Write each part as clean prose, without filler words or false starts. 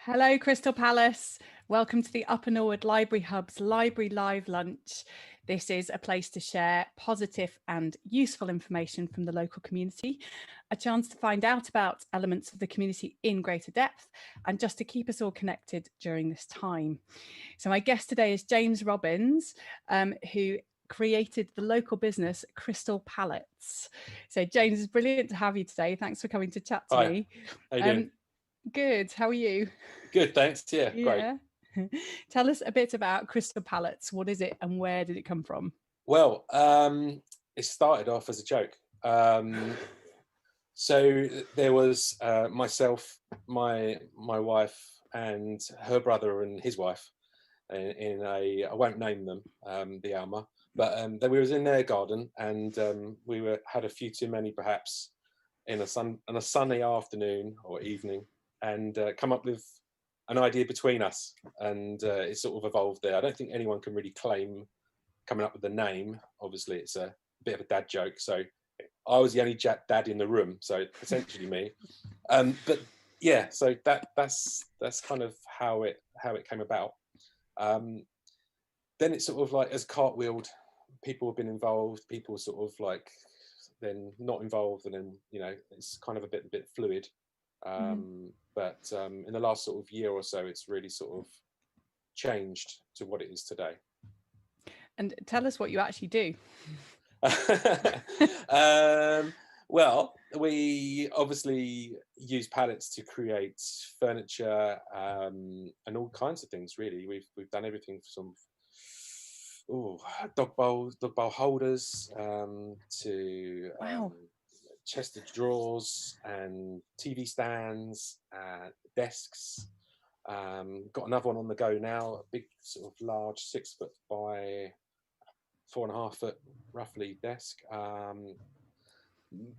Hello, Crystal Palace. Welcome to the Upper Norwood Library Hub's Library Live Lunch. This is a place to share positive and useful information from the local community, a chance to find out about elements of the community in greater depth, and just to keep us all connected during this time. So my guest today is James Robbins, who created the local business Crystal Pallets. So James, it's brilliant to have you today. Thanks for coming to chat to Hi, me. how you doing? Good. How are you? Good, thanks. Yeah, great. Yeah. Tell us a bit about Crystal Pallets. What is it and where did it come from? Well, it started off as a joke. So there was myself, my wife, and her brother and his wife in a, I won't name them, the Alma, but then we was in their garden, and we had a few too many perhaps on a sunny afternoon or evening, and come up with an idea between us, and it sort of evolved there. I don't think anyone can really claim coming up with the name. Obviously, it's a bit of a dad joke. So I was the only dad in the room, so essentially me. But yeah, so that's kind of how it came about. Then it's sort of like as cartwheeled, people have been involved. People sort of like then not involved, and then it's kind of a bit fluid. But in the last sort of year or so, it's really sort of changed to what it is today. And tell us what you actually do. Well, we obviously use pallets to create furniture and all kinds of things. Really, we've done everything from dog bowl holders to Wow. chest of drawers and TV stands, desks. Got another one on the go now, a big sort of large 6 foot by 4.5 foot roughly desk. Wow.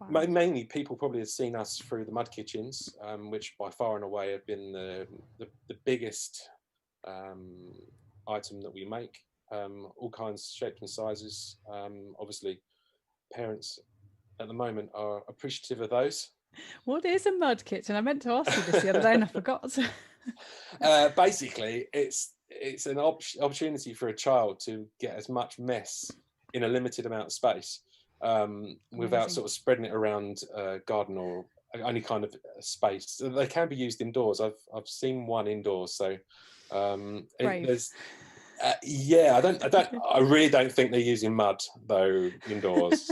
Mainly people probably have seen us through the mud kitchens, which by far and away have been the biggest item that we make. All kinds, shapes and sizes. Obviously parents at the moment are appreciative of those. What is a mud kitchen? I meant to ask you this the other day and I forgot. Basically, it's an opportunity for a child to get as much mess in a limited amount of space, without sort of spreading it around a garden or any kind of space. So they can be used indoors. I've seen one indoors. So there's yeah, I really don't think they're using mud though indoors.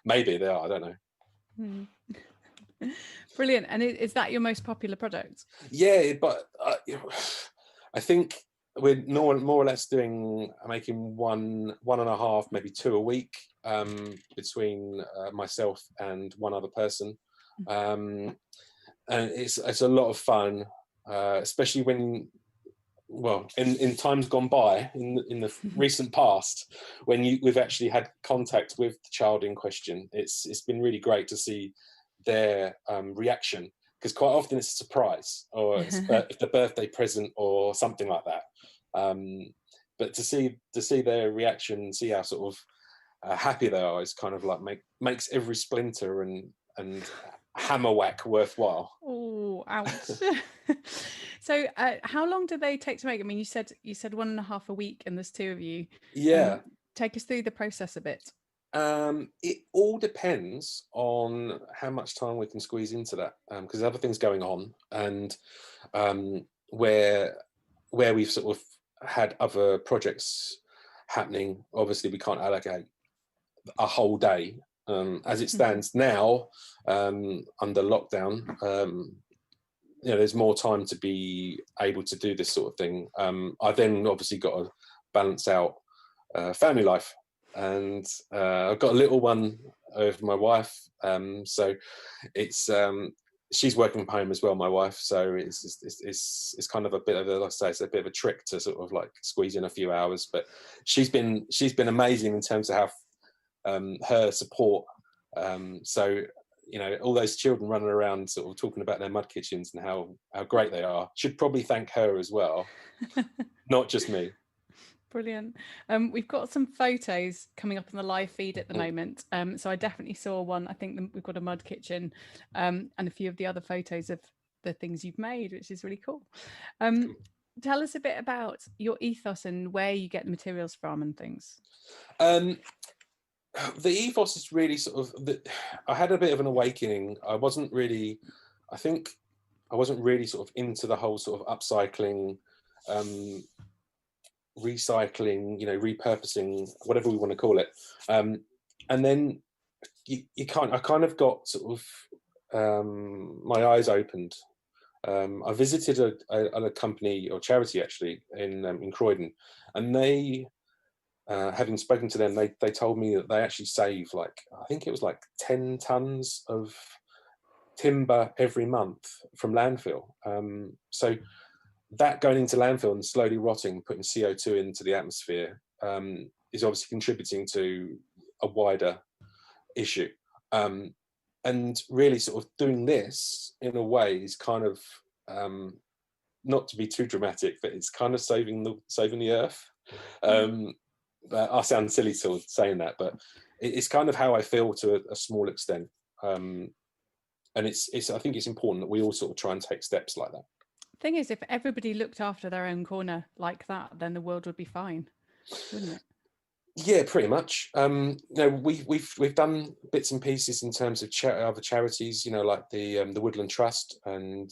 Maybe they are. I don't know. Brilliant. And is that your most popular product? Yeah, but I think we're more or less making one and a half, maybe two a week, between myself and one other person, and it's a lot of fun, especially when. Well, in times gone by, in the recent past, when we've actually had contact with the child in question, it's been really great to see their reaction, because quite often it's a surprise or it's the birthday present or something like that. But to see their reaction, see how sort of happy they are, is kind of like makes every splinter and hammer whack worthwhile. Oh, ouch. So how long do they take to make? I mean, you said 1.5 a week and there's two of you. Yeah. Take us through the process a bit. It all depends on how much time we can squeeze into that, because other things going on, and where we've sort of had other projects happening. Obviously, we can't allocate a whole day. As it stands now, under lockdown, there's more time to be able to do this sort of thing. I then obviously got to balance out family life, and I've got a little one with my wife, so it's she's working from home as well, my wife. So it's kind of a bit of like I say, it's a bit of a trick to sort of like squeeze in a few hours. But she's been amazing in terms of how her support. So all those children running around sort of talking about their mud kitchens and how great they are should probably thank her as well, not just me. Brilliant. We've got some photos coming up on the live feed at the moment. So I definitely saw one. I think we've got a mud kitchen, and a few of the other photos of the things you've made, which is really cool. Tell us a bit about your ethos and where you get the materials from and things. The ethos is really sort of I had a bit of an awakening. I wasn't really sort of into the whole sort of upcycling, recycling, repurposing, whatever we want to call it. And then I kind of got sort of my eyes opened. I visited a company or charity actually in Croydon, and they, having spoken to them, they told me that they actually save I think it was 10 tons of timber every month from landfill. So that going into landfill and slowly rotting, putting CO2 into the atmosphere, is obviously contributing to a wider issue. And really sort of doing this in a way is kind of, not to be too dramatic, but it's kind of saving the earth. I sound silly sort of saying that, but it's kind of how I feel to a small extent. And I think it's important that we all sort of try and take steps like that. Thing is, if everybody looked after their own corner like that, then the world would be fine, wouldn't it? Yeah, pretty much. We've done bits and pieces in terms of other charities, like the Woodland Trust and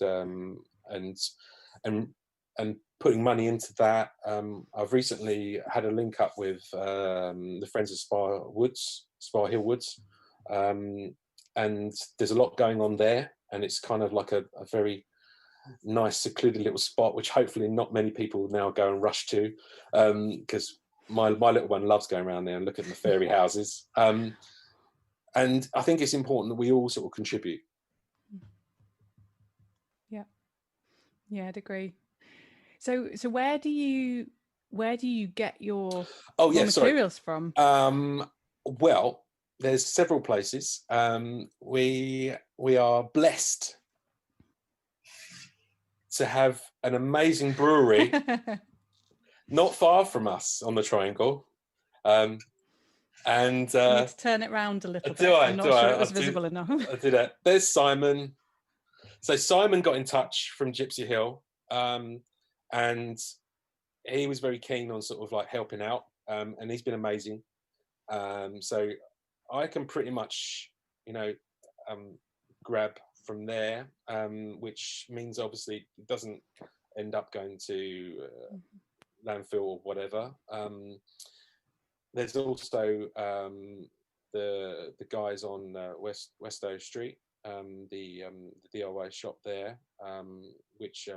putting money into that. I've recently had a link up with the Friends of Spar Hill Woods, and there's a lot going on there, and it's kind of like a very nice secluded little spot, which hopefully not many people now go and rush to, because my little one loves going around there and looking at the fairy houses. And I think it's important that we all sort of contribute. Yeah, I'd agree. So where do you get your materials from? Well, there's several places. We are blessed to have an amazing brewery not far from us on the Triangle. And you need to turn it around a little bit. I'm not sure it was visible enough. I do that. There's Simon. So Simon got in touch from Gypsy Hill, and he was very keen on sort of helping out, and he's been amazing. So I can pretty much, grab from there, which means obviously it doesn't end up going to landfill or whatever. There's also the guys on Westow Street, the DIY shop there, which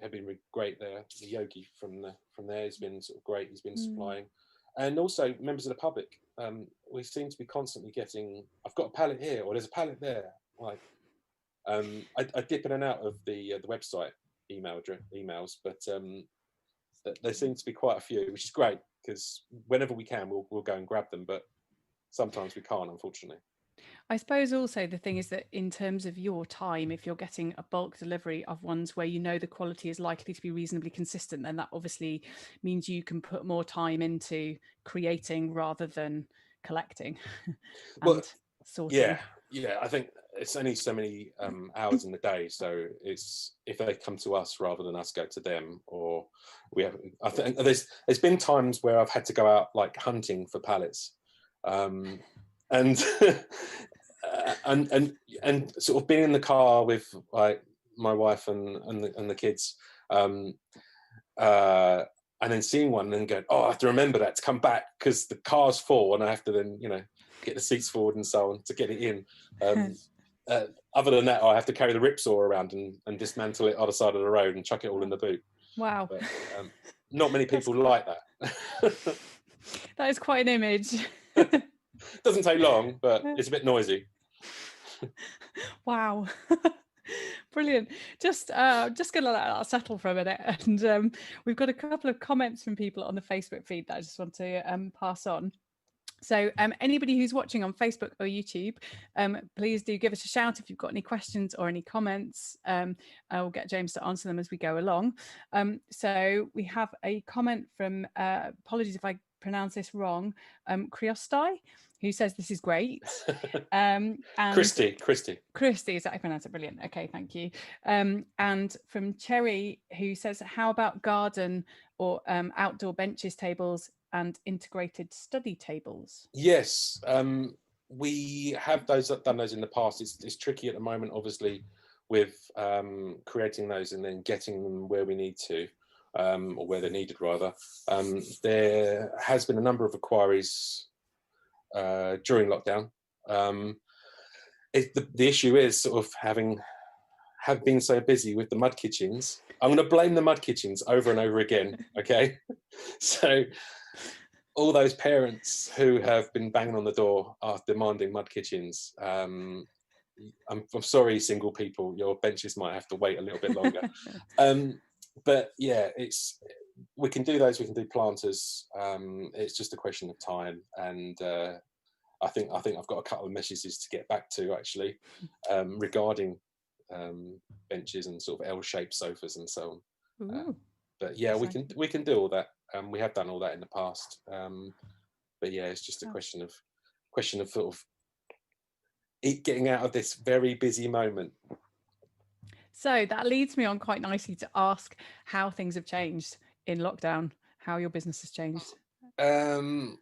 have been really great there. The Yogi from there has been sort of great. He's been supplying, and also members of the public. We seem to be constantly getting, I've got a pallet here, or there's a pallet there. I dip in and out of the website emails, but there seems to be quite a few, which is great, because whenever we can, we'll go and grab them, but sometimes we can't, unfortunately. I suppose also the thing is that in terms of your time, if you're getting a bulk delivery of ones where the quality is likely to be reasonably consistent, then that obviously means you can put more time into creating rather than collecting and sorting. Yeah, I think it's only so many hours in the day, so it's if they come to us rather than us go to them, or we have. I think there's been times where I've had to go out hunting for pallets, and and sort of being in the car with my wife and the kids, and then seeing one and then going, oh, I have to remember that to come back because the car's full, and I have to then get the seats forward and so on to get it in. Other than that, I have to carry the ripsaw around and dismantle it other side of the road and chuck it all in the boot. Wow. But, not many people like that. That is quite an image. Doesn't take long, but it's a bit noisy. Wow. Brilliant. Just gonna let that settle for a minute, and we've got a couple of comments from people on the Facebook feed that I just want to pass on. So anybody who's watching on Facebook or YouTube, please do give us a shout if you've got any questions or any comments. I'll get James to answer them as we go along. So we have a comment from, apologies if I pronounce this wrong, Kriostai, who says this is great. And Christy. Christy, is that I pronounce it? Brilliant. Okay, thank you. And from Cherry, who says, how about garden or outdoor benches, tables, and integrated study tables? Yes, we have done those in the past. It's tricky at the moment, obviously, with creating those and then getting them where we need to, or where they're needed rather. There has been a number of inquiries during lockdown. The issue is sort of have been so busy with the mud kitchens. I'm going to blame the mud kitchens over and over again. Okay, so all those parents who have been banging on the door are demanding mud kitchens. I'm sorry, single people, your benches might have to wait a little bit longer. But yeah, we can do those. We can do planters. It's just a question of time, and I think I've got a couple of messages to get back to actually regarding benches and sort of L-shaped sofas and so on. But yeah, we can do all that. We have done all that in the past. But yeah, it's just a question of sort of getting out of this very busy moment. So that leads me on quite nicely to ask how things have changed in lockdown, how your business has changed. I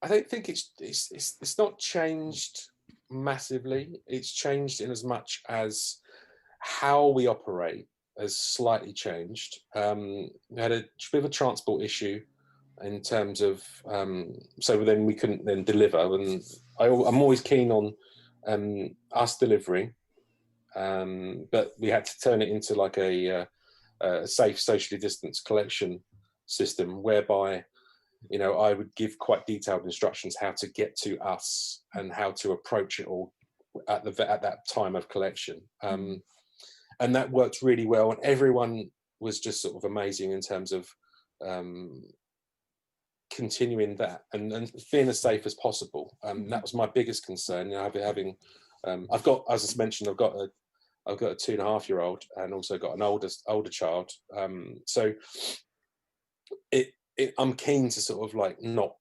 don't think it's not changed massively. It's changed in as much as how we operate has slightly changed. We had a bit of a transport issue in terms of so then we couldn't then deliver, and I'm always keen on us delivering, but we had to turn it into like a safe, socially distanced collection system whereby, you know, I would give quite detailed instructions how to get to us and how to approach it all at that time of collection. And that worked really well, and everyone was just sort of amazing in terms of continuing that and being as safe as possible. That was my biggest concern. You know, having I've got, as I mentioned, I've got a 2.5-year-old and also got an older child. So I'm keen to sort of like not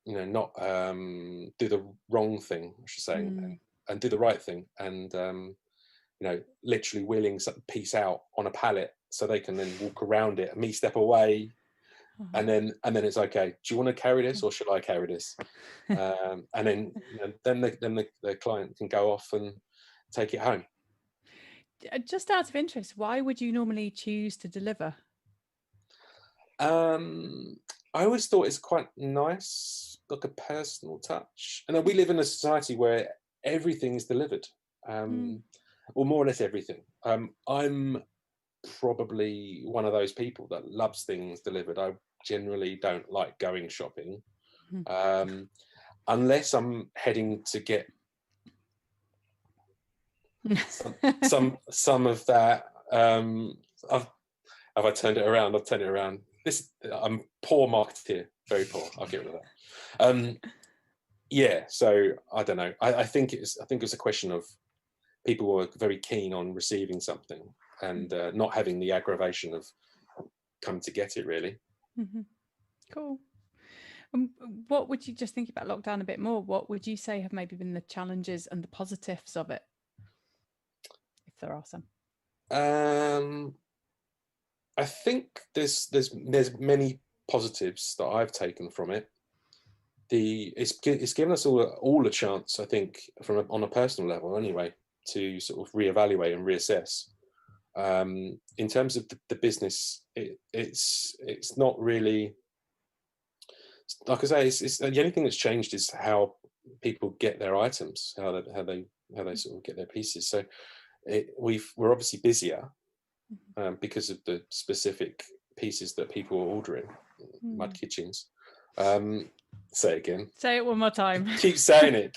do the wrong thing, I should say, and do the right thing, and you know, literally wheeling some piece out on a pallet so they can then walk around it and me step away, and then it's okay. Do you want to carry this or should I carry this? And then then the client can go off and take it home. Just out of interest, why would you normally choose to deliver? I always thought it's quite nice, like a personal touch. And we live in a society where everything is delivered, or more or less everything. I'm probably one of those people that loves things delivered. I generally don't like going shopping, unless I'm heading to get some of that. Have I turned it around? I've turned it around. I'm poor marketeer, very poor. I'll get rid of that. Yeah, so I don't know. I think it's a question of people were very keen on receiving something and not having the aggravation of come to get it, really. Cool. What would you, just think about lockdown a bit more, what would you say have maybe been the challenges and the positives of it, if there are some? I think there's many positives that I've taken from it. It's given us all a chance, I think, on a personal level anyway, to sort of reevaluate and reassess. In terms of the business, it's not really, like I say, it's the only thing that's changed is how people get their items, how they sort of get their pieces. So we're obviously busier because of the specific pieces that people are ordering. Mud kitchens. Say it again. Say it one more time. Keep saying it.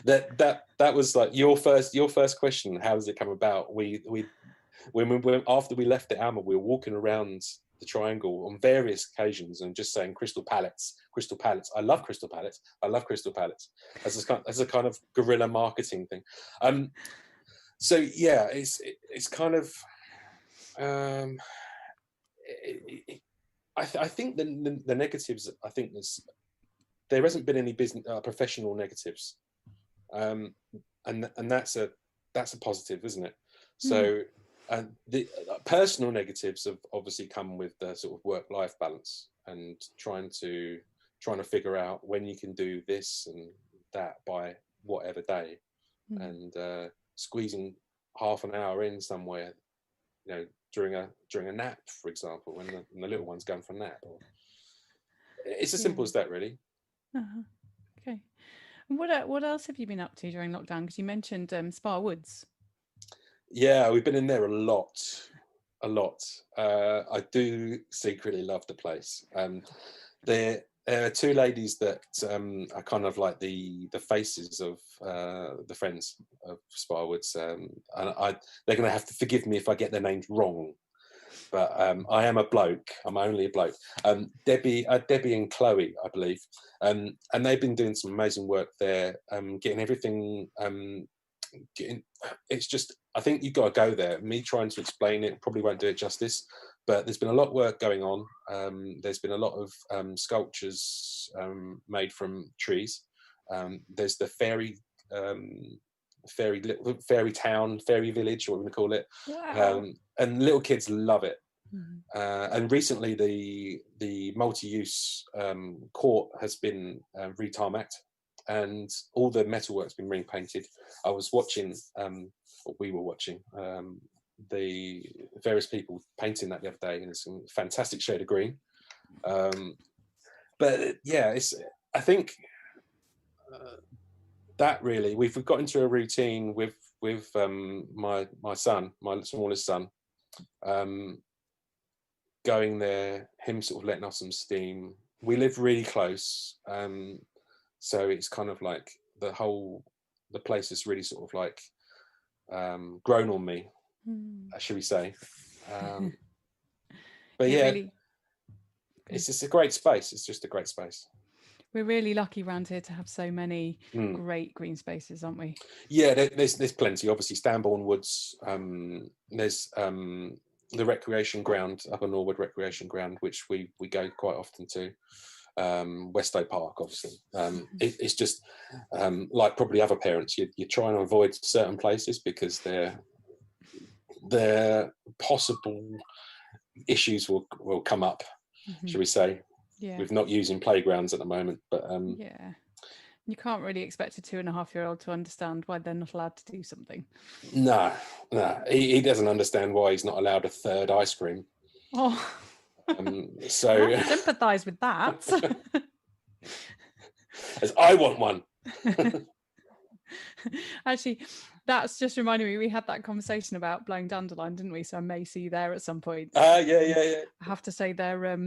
That was like your first question. How does it come about? When after we left the Alma, we were walking around the Triangle on various occasions and just saying crystal pallets. I love crystal pallets. As a kind of guerrilla marketing thing. So yeah, it's kind of I think the negatives. I think there hasn't been any business professional negatives, and that's a positive, isn't it? So, and the personal negatives have obviously come with the sort of work-life balance and trying to figure out when you can do this and that by whatever day, and squeezing half an hour in somewhere, you know, during a nap, for example, when the little one's going for a nap. It's as simple as that, really. Okay. And what else have you been up to during lockdown? Because you mentioned Spar Woods. Yeah, we've been in there a lot. I do secretly love the place. There are two ladies that are kind of like the faces of the friends of Spar Woods, and they're going to have to forgive me if I get their names wrong. But I am a bloke. I'm only a bloke. Debbie and Chloe, I believe, and they've been doing some amazing work there, getting everything. It's just, I think you've got to go there. Me trying to explain it probably won't do it justice, but there's been a lot of work going on. There's been a lot of sculptures made from trees. There's the fairy town, fairy village, what we're going to call it. Wow. And little kids love it. And recently the multi-use court has been retarmacked, and all the metalwork's been repainted. I was watching, or we were watching, the various people painting that the other day, and it's a fantastic shade of green. But yeah, I think that really, we've got into a routine with my son, my smallest son, going there, him sort of letting off some steam. We live really close, so it's kind of like the place has really sort of like grown on me, should we say. But yeah, really, it's just a great space. It's just a great space. We're really lucky around here to have so many great green spaces, aren't we? Yeah, there's plenty. Obviously, Stambourne Woods. There's the recreation ground, Upper Norwood Recreation Ground, which we go quite often to. Westow Park, obviously. It's just like probably other parents, you're trying to avoid certain places because their possible issues will come up, shall we say, with not using playgrounds at the moment. But yeah, you can't really expect a 2.5-year-old to understand why they're not allowed to do something. No, he doesn't understand why he's not allowed a third ice cream. Oh, so I sympathise with that. As I want one. Actually, that's just reminded me, we had that conversation about blowing dandelion, didn't we? So I may see you there at some point. Yeah. I have to say their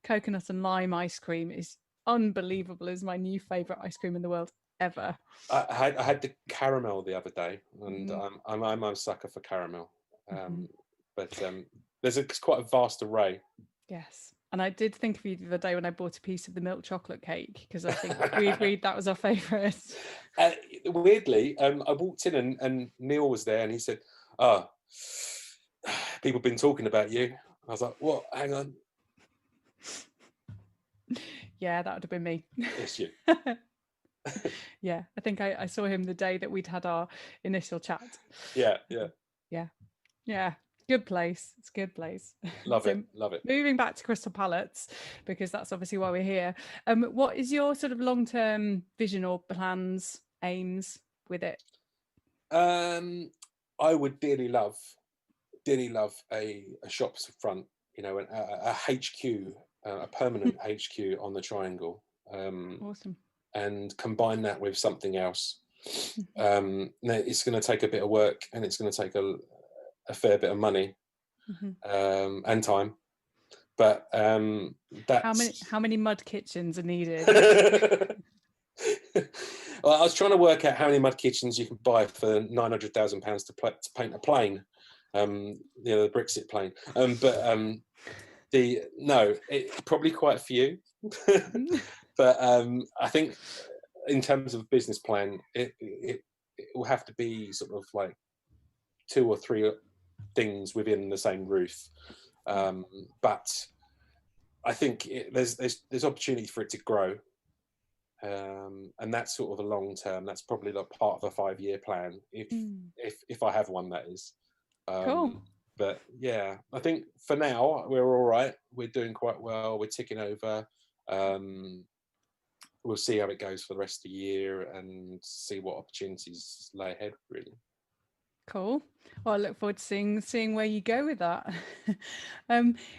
coconut and lime ice cream is unbelievable. Is my new favourite ice cream in the world ever. I had the caramel the other day, and I'm a sucker for caramel. But there's quite a vast array. Yes. And I did think of you the other day when I bought a piece of the milk chocolate cake, because I think we agreed that was our favourite. Weirdly, I walked in and Neil was there, and he said, "Oh, people have been talking about you." I was like, "What? Hang on." Yeah, that would have been me. It's you. Yeah, I think I saw him the day that we'd had our initial chat. Yeah. Good place. It's a good place. Love it. Moving back to Crystal Pallets, because that's obviously why we're here. What is your sort of long-term vision or plans, aims with it? I would dearly love a shop's front, you know, a HQ, a permanent HQ on the Triangle. Awesome. And combine that with something else. It's going to take a bit of work, and it's going to take a fair bit of money and time. But that's how many mud kitchens are needed? Well, I was trying to work out how many mud kitchens you can buy for £900,000 to paint a plane, the Brexit plane. Probably quite a few. But I think in terms of a business plan, it will have to be sort of like 2 or 3 things within the same roof. But I think there's opportunity for it to grow, and that's sort of a long term. That's probably like part of a 5-year plan, if I have one, that is. Cool. But yeah, I think for now we're all right. We're doing quite well. We're ticking over. We'll see how it goes for the rest of the year and see what opportunities lay ahead, really. Cool. Well, I look forward to seeing where you go with that.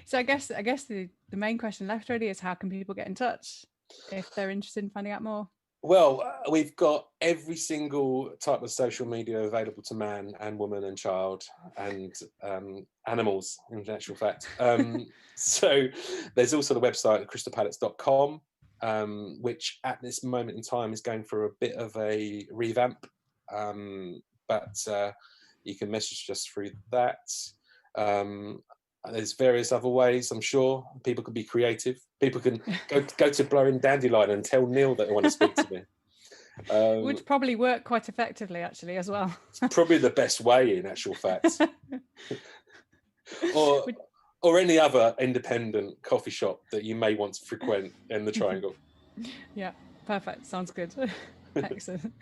So I guess the main question left really is, how can people get in touch if they're interested in finding out more? Well, we've got every single type of social media available to man and woman and child and animals, in actual fact. So there's also the website crystalpallets.com, which at this moment in time is going for a bit of a revamp. But you can message us through that. There's various other ways. I'm sure people can be creative. People can go to Blowing Dandelion and tell Neil that they want to speak to me. Would probably work quite effectively, actually, as well. It's probably the best way, in actual fact. or any other independent coffee shop that you may want to frequent in the Triangle. Yeah, perfect. Sounds good. Excellent.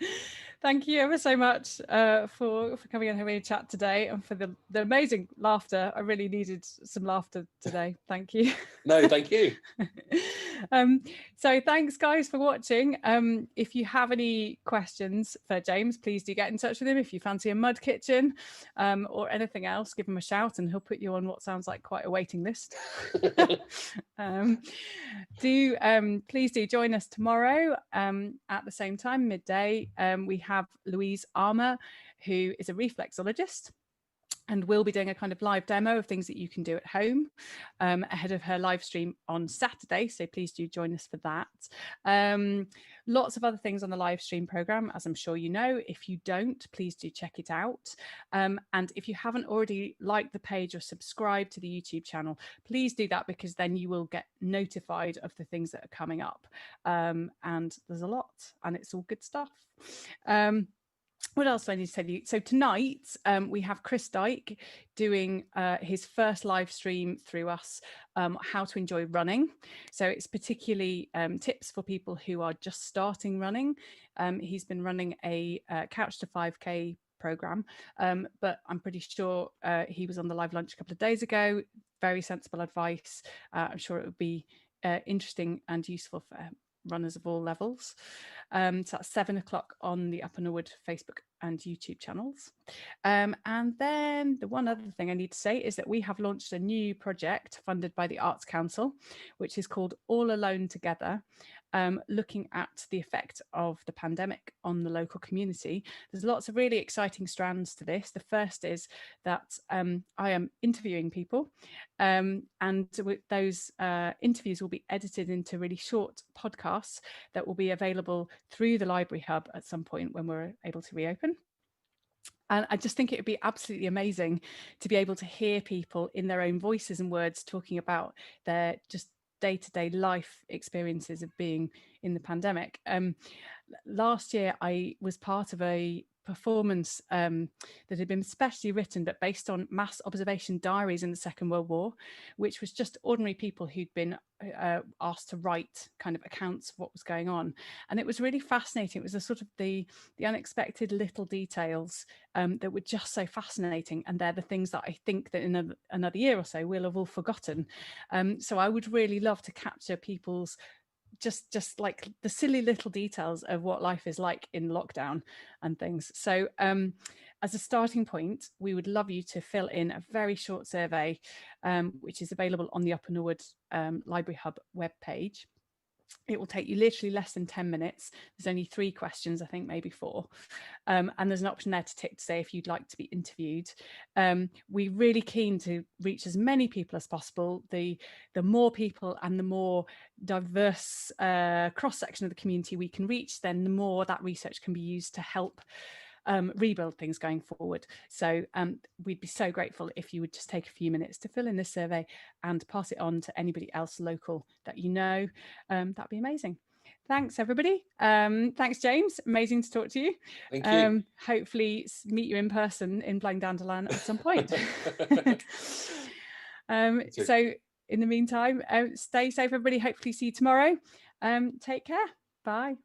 Thank you ever so much for coming on here and chat today, and for the amazing laughter. I really needed some laughter today. Thank you. No, thank you. So thanks guys for watching. If you have any questions for James, please do get in touch with him. If you fancy a mud kitchen or anything else, give him a shout and he'll put you on what sounds like quite a waiting list. Please do join us tomorrow at the same time, midday. We have Louise Armour, who is a reflexologist, and we'll be doing a kind of live demo of things that you can do at home ahead of her live stream on Saturday. So please do join us for that. Lots of other things on the live stream program, as I'm sure you know. If you don't, please do check it out. And if you haven't already liked the page or subscribed to the YouTube channel, please do that, because then you will get notified of the things that are coming up. And there's a lot, and it's all good stuff. What else do I need to tell you? So tonight we have Chris Dyke doing his first live stream through us, how to enjoy running. So it's particularly tips for people who are just starting running. He's been running a Couch to 5K program, but I'm pretty sure he was on the live lunch a couple of days ago. Very sensible advice. I'm sure it would be interesting and useful for runners of all levels. So that's 7 o'clock on the Upper Norwood Facebook and YouTube channels. And then the one other thing I need to say is that we have launched a new project funded by the Arts Council, which is called All Alone Together, looking at the effect of the pandemic on the local community. There's lots of really exciting strands to this. The first is that I am interviewing people, and those interviews will be edited into really short podcasts that will be available through the Library Hub at some point when we're able to reopen. And I just think it would be absolutely amazing to be able to hear people in their own voices and words talking about their just day-to-day life experiences of being in the pandemic. Last year, I was part of a performance that had been specially written but based on mass observation diaries in the Second World War, which was just ordinary people who'd been asked to write kind of accounts of what was going on. And it was really fascinating. It was a sort of the unexpected little details that were just so fascinating, and they're the things that I think that in another year or so we'll have all forgotten. So I would really love to capture people's just like the silly little details of what life is like in lockdown and things. So as a starting point, we would love you to fill in a very short survey, which is available on the Upper Norwood Library Hub webpage. It will take you literally less than 10 minutes. There's only 3 questions, I think maybe 4. And there's an option there to tick to say if you'd like to be interviewed. We're really keen to reach as many people as possible. The more people and the more diverse cross-section of the community we can reach, then the more that research can be used to help rebuild things going forward. So we'd be so grateful if you would just take a few minutes to fill in this survey and pass it on to anybody else local that you know. That'd be amazing. Thanks, everybody. Thanks, James. Amazing to talk to you. Thank you. Hopefully meet you in person in Blowing Dandelion at some point. So in the meantime, stay safe, everybody. Hopefully see you tomorrow. Take care. Bye.